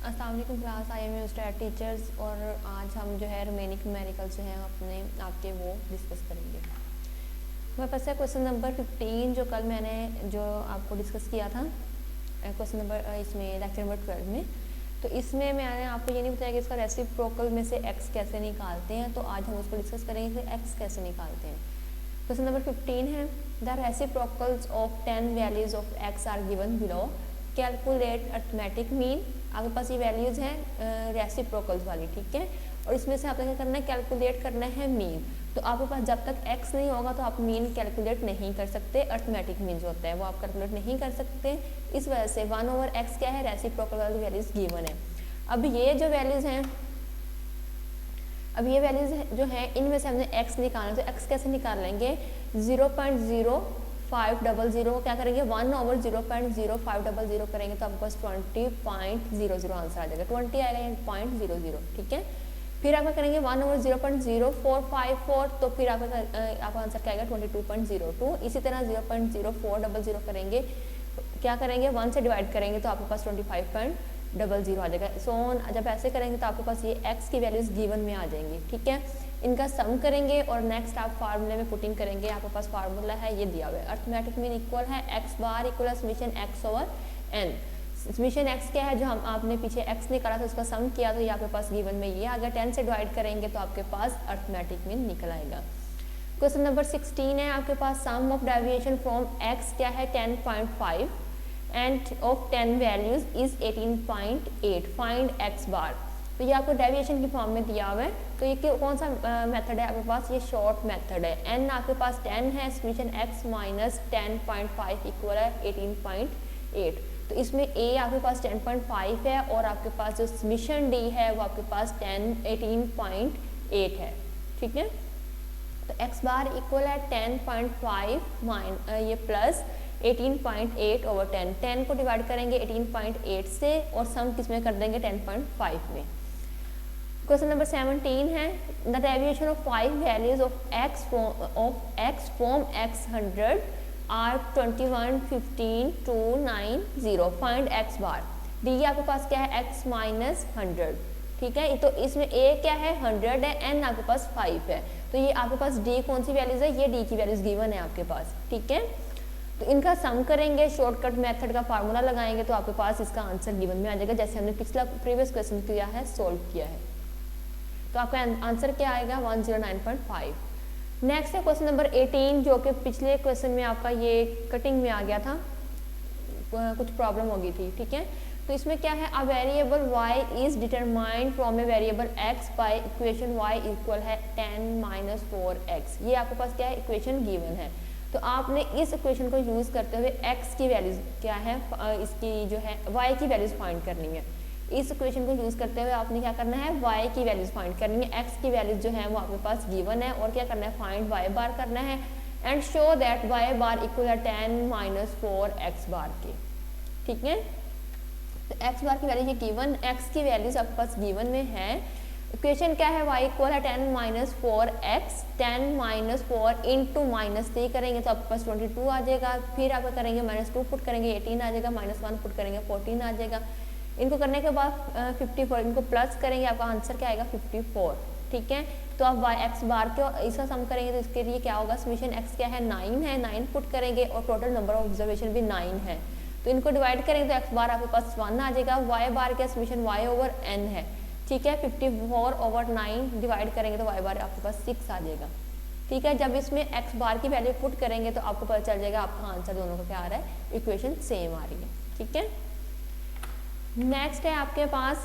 अस्सलाम वालेकुम class, I am your star teachers. और आज हम जो है रिमेनिंग न्यूमेरिकल्स जो हैं अपने आपके वो डिस्कस करेंगे। हमारे पास है क्वेश्चन नंबर 15 जो कल मैंने जो आपको डिस्कस किया था क्वेश्चन नंबर इसमें लेक्चर नंबर 12 में। तो इसमें मैंने आपको ये नहीं बताया कि इसका रेसिप्रोकल में से x कैसे निकालते हैं, तो आज हम उसको डिस्कस करेंगे कि x कैसे निकालते हैं। क्वेश्चन नंबर 15 है the reciprocals of 10 values of x are given below, calculate arithmetic mean. आपके पास ये वैल्यूज हैं रेसिप्रोकल्स वाली, ठीक है। और इसमें से आपको क्या करना है, कैलकुलेट करना है मीन। तो आपके पास जब तक x नहीं होगा तो आप मीन कैलकुलेट नहीं कर सकते, अर्थमेटिक मीन जो होता है वो आप कैलकुलेट नहीं कर सकते। इस वजह से 1/x क्या है, रेसिप्रोकल वाली वैल्यूज गिवन है। अब ये जो वैल्यूज हैं, अब ये वैल्यूज जो हैं इनमें से हमने x निकालना, तो x कैसे निकाल लेंगे, 0.0500 को क्या करेंगे 1/0.0500 करेंगे तो आपके पास 20.00 आंसर आ जाएगा, 20 आएगा या 0.00, ठीक है। फिर आपका करेंगे 1/0.0454 तो फिर आपका आंसर क्या आएगा 22.02। इसी तरह 0.0400 करेंगे, क्या करेंगे 1 से डिवाइड करेंगे तो आपके पास 25.00 आ जाएगा। सो जब ऐसे करेंगे तो आपके पास ये x की वैल्यूज गिवन में आ जाएंगी, ठीक है। इनका सम करेंगे और नेक्स्ट आप फार्मूले में पुटिंग करेंगे। आपके पास फार्मूला है ये दिया हुआ है, अर्थमेटिक मीन इक्वल है x बार इक्वल है summation x over n। Summation x क्या है, जो हम आपने पीछे x निकाला था उसका सम किया तो ये आपके पास गिवन में ये अगर 10 से डिवाइड करेंगे तो आपके पास अर्थमेटिक मीन निकल आएगा। क्वेश्चन नंबर 16 है आपके पास, सम ऑफ डेविएशन फ्रॉम x क्या है 10.5 end of 10 values is 18.8, find x बार। तो ये आपको डेविएशन की फॉर्म में दिया हुआ है। तो ये कौन सा मेथड है आपके पास, ये शॉर्ट मेथड है। n आपके पास 10 है, समेशन x माइनस 10.5 इक्वल है 18.8। तो इसमें a आपके पास 10.5 है और आपके पास जो समेशन d है वो आपके पास 18.8 है, ठीक है। तो x बार इक्वल है 10.5 ये प्लस 18.8 ओवर 10, 10 को डिवाइड करेंगे 18.8 से और सम किस में कर देंगे 10.5 में। क्वेश्चन नंबर 17 है the deviation of 5 values of x from x 100 are 21, 15, 2, 9, 0, find x bar. D आपके पास क्या है x माइनस 100, ठीक है। तो इसमें a क्या है 100 है, n आपके पास 5 है। तो ये आपके पास d कौन सी वैल्यूज है, ये d की वैल्यूज गिवन है आपके पास, ठीक है। तो इनका सम करेंगे, शॉर्टकट मेथड का फार्मूला लगाएंगे तो आपके पास इसका आंसर गिवन में आ जाएगा, जैसे हमने पिछला प्रीवियस क्वेश्चन किया है, सोल्व किया है। तो आपका आंसर क्या आएगा 109.5। नेक्स्ट है क्वेश्चन नंबर 18 जो कि पिछले क्वेश्चन में आपका ये कटिंग में आ गया था, कुछ प्रॉब्लम हो गई थी, ठीक है। तो इसमें क्या है, a variable y is determined from a variable x by equation y equal है 10 - 4x। ये आपके पास क्या है, इक्वेशन गिवन है। तो आपने इस इक्वेशन को यूज करते हुए x की वैल्यूज क्या है, इसकी जो है y की वैल्यूज फाइंड करनी है। इस इक्वेशन को यूज करते हुए आपने क्या करना है, y की वैल्यूज फाइंड करनी है। x की वैल्यूज जो है वो आपके पास गिवन है और क्या करना है, फाइंड y बार करना है and show that y bar equal है 10 - 4x बार के, ठीक है। तो x बार की वैल्यू ये गिवन, x की वैल्यूज आपके पास गिवन में है। इक्वेशन क्या है, y इक्वल है 10 - 4x, 10 - 4 इंटू -3 करेंगे तो आपके पास 22 आ जाएगा। फिर आप करेंगे -2 पुट करेंगे 18 आ जाएगा, -1 पुट करेंगे 14 आ जाएगा। इनको करने के बाद 54, इनको प्लस करेंगे आपका आंसर क्या आएगा 54, ठीक है। तो आप x बार के इसका सम करेंगे तो इसके लिए क्या होगा, समेशन x क्या है 9 है, 9 पुट करेंगे और टोटल नंबर ऑफ ऑब्जर्वेशन भी 9 है। तो इनको डिवाइड करेंगे तो x बार आपके पास 1 आ जाएगा, y बार क्या समेशन y ओवर n है, ठीक है। 54 ओवर 9 डिवाइड करेंगे तो y बार आपके पास 6 आ जाएगा, ठीक है। जब इसमें x बार की वैल्यू पुट करेंगे तो आपको पता चल जाएगा आपका आंसर दोनों का क्या आ रहा है, इक्वेशन सेम आ रही है, ठीक है। नेक्स्ट है आपके पास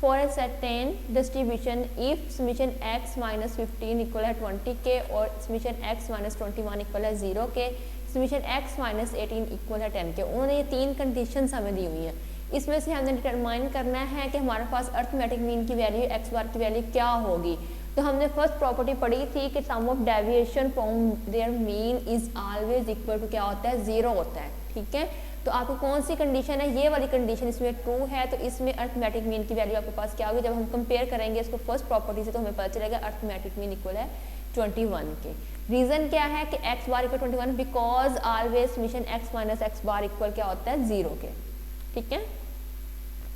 for a certain distribution if summation x minus 15 equal है 20 के और समेशन x माइनस 21 इक्वल है 0 के, समेशन x माइनस 18 इक्वल है 10 के। उन्होंने ये 3 कंडीशंस हमें दी हुई हैं। इसमें से हमने डिटरमाइन करना है कि हमारे पास अर्थमेटिक मीन की वैल्यू x बार की वैल्यू क्या होगी। तो हमने फर्स्ट प्रॉपर्टी पढ़ी थी कि sum of deviation from their mean is always equal to क्या होता है, 0 होता है, ठीक है। तो आपको कौन सी कंडीशन है, ये वाली कंडीशन इसमें ट्रू है। तो इसमें अर्थमेटिक मीन की वैल्यू आपके पास क्या होगी, जब हम कंपेयर करेंगे इसको फर्स्ट प्रॉपर्टी से तो हमें पता चलेगा अर्थमेटिक मीन इक्वल है 21 के। रीजन क्या है कि x bar equal 21 because always summation x minus x bar equal क्या होता है 0 के, ठीक है।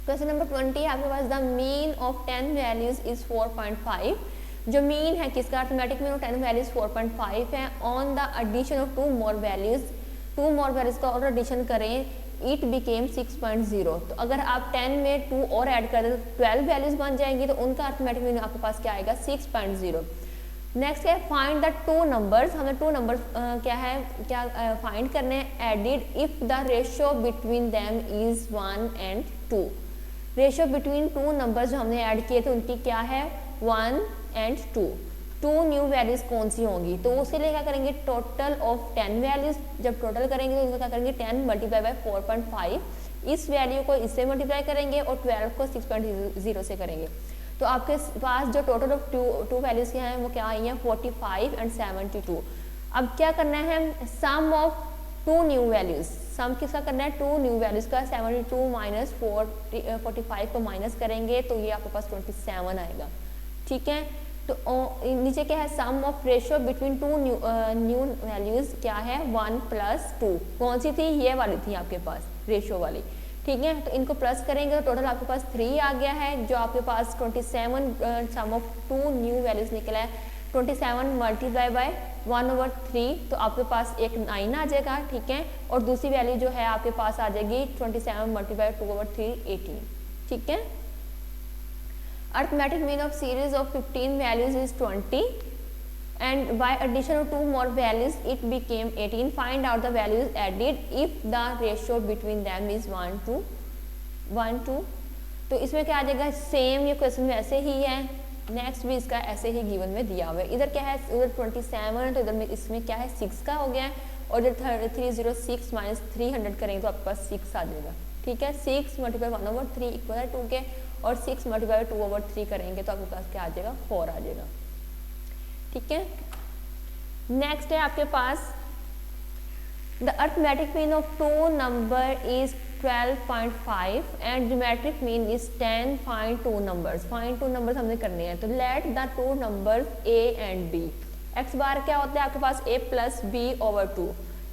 क्वेश्चन नंबर 20 आपके पास the mean of 10 values is 4.5। जो मीन है किसका, अर्थमेटिक मीन ऑफ 10 वैल्यूज 4.5 है। On the addition of 2 more values का और एडिशन करें, इट बिकेम 6.0। तो अगर आप 10 में 2 और ऐड कर दें तो 12 वैल्यूज बन जाएंगी, तो उनका अर्थमेटिक मीन आपके पास क्या आएगा, 6.0। नेक्स्ट है फाइंड द 2 नंबर्स। हमें 2 नंबर्स क्या फाइंड करने हैं, added if the ratio between them is 1 and 2। Ratio between 2 numbers जो हमने ऐड किए थे उनकी क्या है, 1 and 2। 2 न्यू वैल्यूज कौन सी होंगी, तो उसके लिए क्या करेंगे, टोटल ऑफ 10 वैल्यूज। जब टोटल करेंगे तो इनको क्या करेंगे, 10 मल्टीप्लाई बाय 4.5, इस वैल्यू को इससे मल्टीप्लाई करेंगे और 12 को 6.0 से करेंगे। तो आपके पास जो टोटल ऑफ टू वैल्यूज क्या हैं वो क्या आई हैं, 45 and 72। अब क्या करना है, सम ऑफ 2 न्यू वैल्यूज। सम किसका करना है, 2 न्यू वैल्यूज का। 72 माइनस 45 को माइनस करेंगे तो ये आपके पास 27 आएगा। ठीक है, तो नीचे क्या है, sum of ratio between 2 new values क्या है, 1 + 2। कौन सी थी, ये वाली थी आपके पास रेशियो वाली। ठीक है, तो इनको प्लस करेंगे तो टोटल आपके पास 3 आ गया है। जो आपके पास 27 सम ऑफ 2 न्यू वैल्यूज निकला है, 27 मल्टीप्लाई बाय 1/3, तो आपके पास एक 9 आ जाएगा। ठीक है, और दूसरी वैल्यू जो है आपके पास आ जाएगी 27 मल्टीप्लाई 2/3, 18। ठीक है, arithmetic mean of series of 15 values is 20 and by addition of 2 more values it became 18. Find out the values added if the ratio between them is 1 to 1 to। तो इसमें क्या आ जाएगा, सेम ये क्वेश्चन वैसे ही है, next भी इसका ऐसे ही गिवन में दिया हुआ है। इधर क्या है, उधर 27 है तो इधर में इसमें क्या है, 6 का हो गया है, और इधर 306 माइनस 300 करेंगे तो आपके पास 6 आ जाएगा। ठीक है, 6 मल्टीप्लाई 1/3 इक्वल है 2 के, और 6 मल्टीप्लाई 2/3 करेंगे तो आपके पास क्या आ जाएगा, 4 आ जाएगा। ठीक है, नेक्स्ट है आपके पास the arithmetic mean of 2 number is 12.5 and geometric mean is 10। Find 2 numbers. Find 2 numbers हमने करने हैं, तो let the 2 numbers a and b। X bar क्या होता है आपके पास, a + b/2।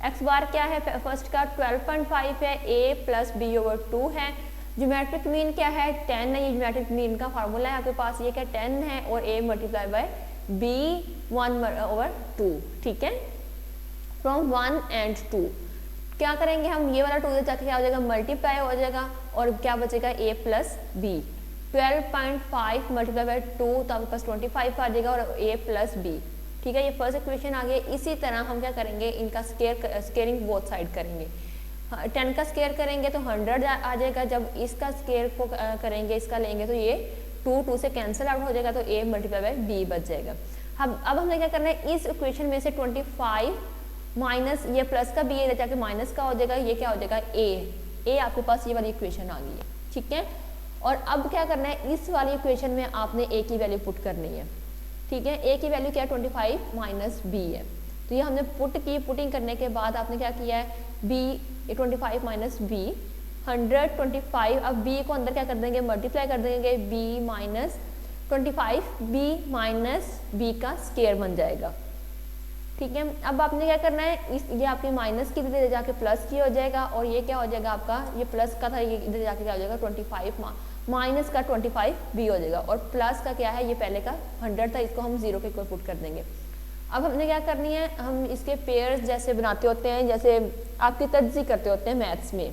एक्स बार क्या है, फर्स्ट का 12.5 है, a + b/2 है। ज्योमेट्रिक मीन क्या है, 10 है। ये ज्योमेट्रिक मीन का फार्मूला है आपके पास, ये क्या 10 है और a मल्टीप्लाई बाय b 1/2। ठीक है, फ्रॉम 1 and 2 क्या करेंगे हम, ये वाला 2 इधर जाके क्या हो जाएगा, मल्टीप्लाई हो जाएगा, और क्या बचेगा, a + b। 12.5 मल्टीप्लाई बाय 2 तो आपके पास 25 आ जाएगा, और a + b। ठीक है, ये फर्स्ट इक्वेशन आ गया। इसी तरह हम क्या करेंगे, इनका स्केयरिंग बोथ साइड करेंगे। 10 का स्केयर करेंगे तो 100 आ जाएगा। जब इसका स्केयर को करेंगे, इसका लेंगे तो ये 2 से कैंसिल आउट हो जाएगा, तो a मल्टीप्लाई बाय b बच जाएगा। अब हमने क्या करना है, इस इक्वेशन में से 25 माइनस ये प्लस का b है, जाके माइनस का हो जाएगा, ये क्या हो जाएगा, a आपके पास ये वाली इक्वेशन आ गई है। ठीक है, और अब क्या करना है, इस वाली इक्वेशन में आपने a की वैल्यू पुट करनी है। ठीक है, a की वैल्यू क्या है, 25 माइनस b है, तो ये हमने पुट की। पुटिंग करने के बाद आपने क्या किया है, b 25 माइनस b 125। अब b को अंदर क्या कर देंगे, मल्टीप्लाई कर देंगे, b minus 25 b minus b का स्केयर बन जाएगा। ठीक है, अब आपने क्या करना है, ये आपकी माइनस की इधर जाके प्लस की हो जाएगा, और ये क्या हो जाएगा आपका, ये प्लस का था, ये इधर जाके क्या हो जाएगा, 25 माइनस का 25 b हो जाएगा, और प्लस का क्या है, ये पहले का 100 था, इसको हम 0 के इक्वल पुट कर देंगे। अब हमने क्या करनी है, हम इसके पेयर्स जैसे बनाते होते हैं, जैसे आपकी तज्जी करते होते हैं मैथ्स में।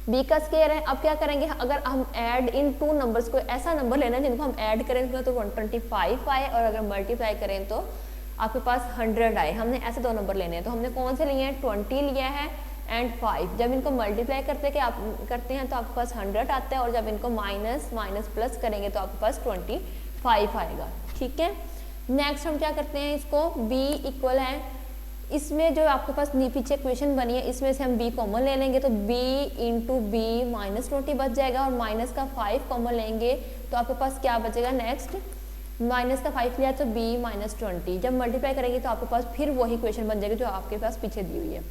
b का स्केयर है, अब क्या करेंगे, अगर हम ऐड इन 2 नंबर्स को, ऐसा नंबर लेना है जिनको हम ऐड करेंगे तो 125 आए, और अगर मल्टीप्लाई करें तो आपके पास 100 आए। हमने ऐसे 2 नंबर लेने हैं, तो हमने कौन से लिए हैं, 20 लिया है एंड 5। जब इनको मल्टीप्लाई करते हैं तो आपके पास 100 आता है, और जब इनको माइनस प्लस करेंगे तो आपके पास 25 आएगा। ठीक है, नेक्स्ट हम क्या करते हैं, इसको b इक्वल है, इसमें जो आपके पास पीछे इक्वेशन बनी है इसमें से हम b कॉमन ले लेंगे, तो b इंटू b माइनस 20 बच जाएगा, और माइनस का 5 कॉमन लेंगे तो आपके पास क्या बचेगा, नेक्स्ट माइनस का 5 लिया तो b माइनस 20। जब मल्टीप्लाई करेंगे तो आपके पास फिर वही इक्वेशन बन जाएगी जो आपके पास पीछे दी हुई है।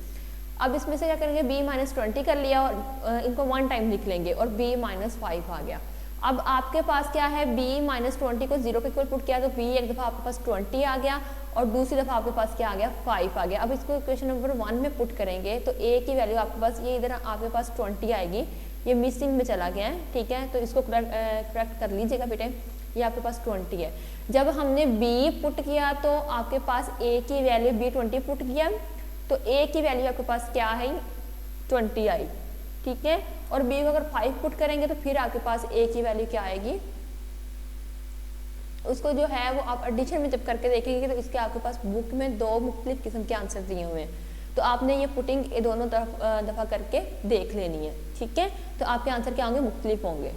अब इसमें से क्या करेंगे, b माइनस 20 कर लिया, और इनको 1 टाइम लिख लेंगे, और b माइनस 5 आ गया। अब आपके पास क्या है, b माइनस 20 को 0 के इक्वल पुट किया तो b एक दफ़ा आपके पास 20 आ गया, और दूसरी दफ़ा आपके पास क्या आ गया, 5 आ गया। अब इसको इक्वेशन नंबर 1 में पुट करेंगे तो a की वैल्यू आपके पास, ये इधर आपके पास 20 आएगी, ये मिसिंग में चला गया है, ठीक है, तो इसको करेक्ट कर लीजिएगा बेटे। ये आपके पास 20 है। जब हमने b पुट किया तो आपके पास a की वैल्यू b 20 पुट किया तो a की वैल्यू आपके पास क्या है 20 आई, ठीक है, और b को अगर 5 पुट करेंगे तो फिर आपके पास a की वैल्यू क्या आएगी, उसको जो है वो आप एडिशन में जब करके देखेंगे तो इसके आपके पास बुक में 2 मुख्तलिफ किस्म के आंसर दिए हुए हैं, तो आपने ये पुटिंग ये दोनों दफ़ा करके देख लेनी है, ठीक है, तो आपके आंसर क्या होंगे, मुख्तलिफ होंगे।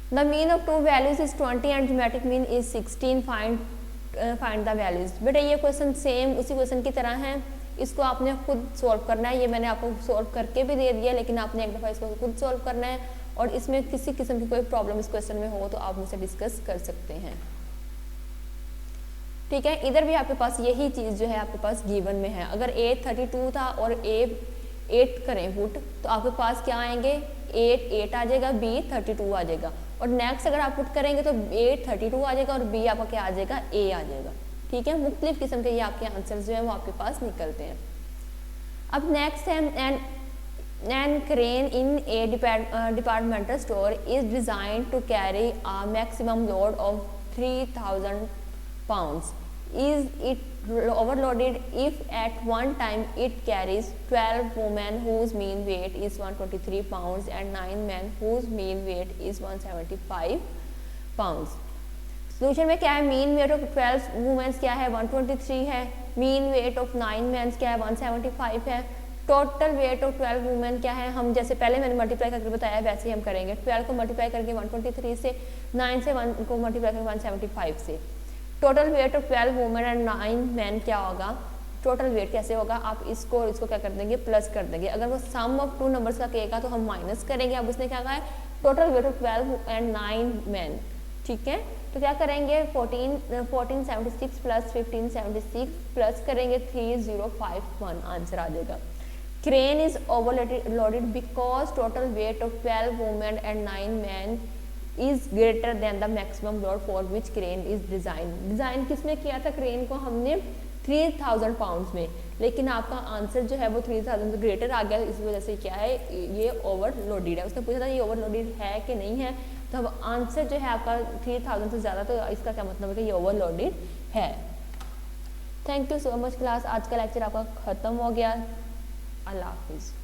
The mean of two values is 20 and geometric mean is 16. Find the values। बेटा ये क्वेश्चन सेम उसी क्वेश्चन की तरह है, इसको आपने खुद सॉल्व करना है। ये मैंने आपको सॉल्व करके भी दे दिया, लेकिन आपने एक दफ़ा इसको खुद सॉल्व करना है, और इसमें किसी किस्म की कोई प्रॉब्लम इस क्वेश्चन में हो तो आप मुझसे डिस्कस कर सकते हैं, ठीक है। इधर भी आपके पास यही चीज़ जो है आपके पास गिवन में है। अगर a 32 था और a 8 करें पुट तो आपके पास क्या आएंगे, 8 आ जाएगा, b 32 आ जाएगा, और नेक्स्ट अगर आप पुट करेंगे तो 8 32 आ जाएगा और b आपका क्या आ जाएगा, a आ जाएगा, ठीक है। मुख्तलिफ किस्म के ये आपके आंसर्स जो है वो आपके पास निकलते हैं। अब नेक्स्ट है an crane in a departmental store is designed to carry a maximum load of 3000 pounds. Is it overloaded if at one time it carries 12 women whose mean weight is 123 pounds and 9 men whose mean weight is 175 pounds? Solution में क्या है, mean weight of 12 women's क्या है 123 है, mean weight of 9 mains क्या है 175 है, total weight of 12 women क्या है, हम जैसे पहले मैंने मल्टीप्लाई करके बताया वैसे ही हम करेंगे, 12 को मल्टीप्लाई करके 123 से, 9 से 1 को मल्टीप्लाई करके 175 से, total weight of 12 women and 9 man क्या होगा, टोटल वेट कैसे होगा, आप इसको और इसको क्या कर देंगे, प्लस कर देंगे। अगर वो सम ऑफ 2 नंबर्स का कहेगा तो हम माइनस करेंगे। अब उसने क्या कहा है, total weight of 12 and 9 man, ठीक है, तो क्या करेंगे 1476 प्लस 1576 प्लस करेंगे 3051, आंसर आ जाएगा। Crane is overloaded because total weight of 12 women and 9 man is greater than the maximum load for which crane is design किसमें किया था, क्रेन को हमने 3000 पाउंड्स में, लेकिन आपका आंसर जो है वो 3000 से ग्रेटर आ गया, इस वजह से क्या है ये ओवरलोडेड है। उसने पूछा था ये ओवरलोडेड है कि नहीं है, तो अब आंसर जो है आपका 3000 से ज़्यादा, तो इसका क्या मतलब है कि ये ओवरलोडेड है। Thank you so much class, आज का लेक्चर आपका ख़त्म हो गया। अल्लाह हाफिज़।